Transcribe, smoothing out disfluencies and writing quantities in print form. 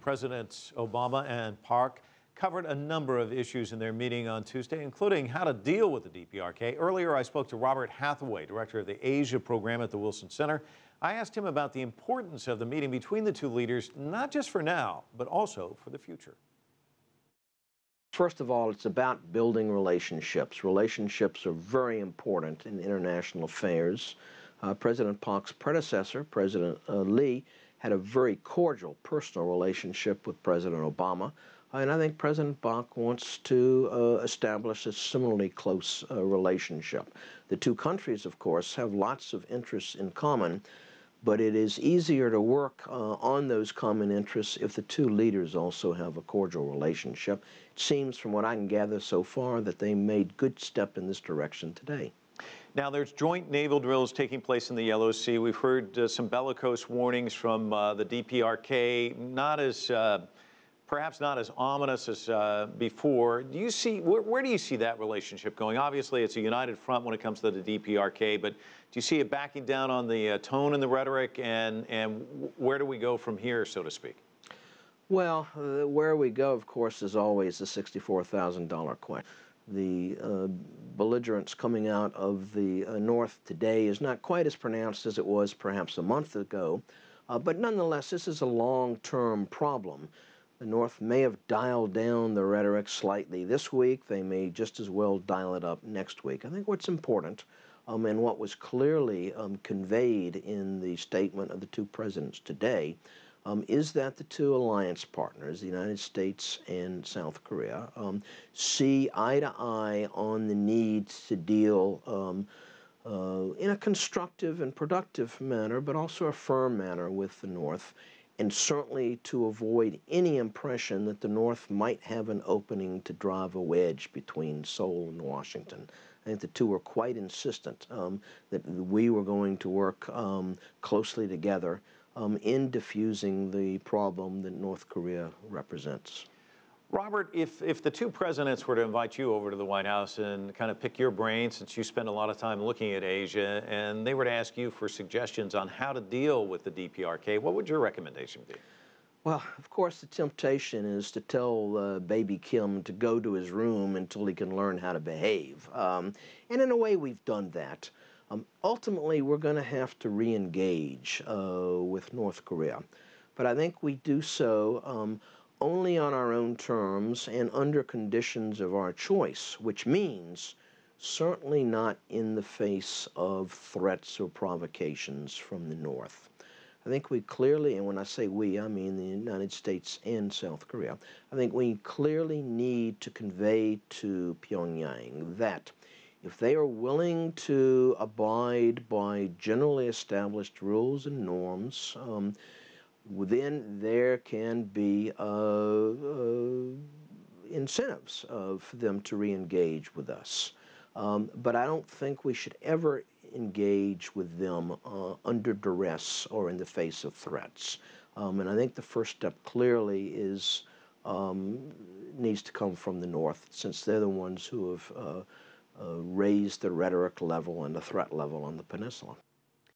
Presidents Obama and Park covered a number of issues in their meeting on Tuesday, including how to deal with the DPRK. Earlier, I spoke to Robert Hathaway, director of the Asia program at the Wilson Center. I asked him about the importance of the meeting between the two leaders, not just for now, but also for the future. First of all, it's about building relationships. Relationships are very important in international affairs. President Park's predecessor, President Lee, had a very cordial personal relationship with President Obama. And I think President Park wants to establish a similarly close relationship. The two countries, of course, have lots of interests in common, but it is easier to work on those common interests if the two leaders also have a cordial relationship. It seems, from what I can gather so far, that they made good step in this direction today. Now, there's joint naval drills taking place in the Yellow Sea. We've heard some bellicose warnings from the DPRK, perhaps not as ominous as before. Do you see, where do you see that relationship going? Obviously, it's a united front when it comes to the DPRK, but do you see it backing down on the tone and the rhetoric, and where do we go from here, so to speak? Well, where we go, of course, is always the $64,000 question. The belligerence coming out of the North today is not quite as pronounced as it was perhaps a month ago, but nonetheless, this is a long-term problem. The North may have dialed down the rhetoric slightly this week. They may just as well dial it up next week. I think what's important, and what was clearly conveyed in the statement of the two presidents today, is that the two alliance partners, the United States and South Korea, see eye to eye on the need to deal in a constructive and productive manner, but also a firm manner with the North, and certainly to avoid any impression that the North might have an opening to drive a wedge between Seoul and Washington. I think the two were quite insistent that we were going to work closely together in diffusing the problem that North Korea represents. Robert, if the two presidents were to invite you over to the White House and kind of pick your brain, since you spend a lot of time looking at Asia, and they were to ask you for suggestions on how to deal with the DPRK, what would your recommendation be? Well, of course, the temptation is to tell baby Kim to go to his room until he can learn how to behave. And in a way, we've done that. Ultimately, we're going to have to re-engage with North Korea. But I think we do so only on our own terms and under conditions of our choice, which means certainly not in the face of threats or provocations from the North. I think we clearly, and when I say we, I mean the United States and South Korea, I think we clearly need to convey to Pyongyang that if they are willing to abide by generally established rules and norms, then there can be incentives for them to re-engage with us. But I don't think we should ever engage with them under duress or in the face of threats. And I think the first step clearly is needs to come from the North, since they're the ones who have raised the rhetoric level and the threat level on the peninsula.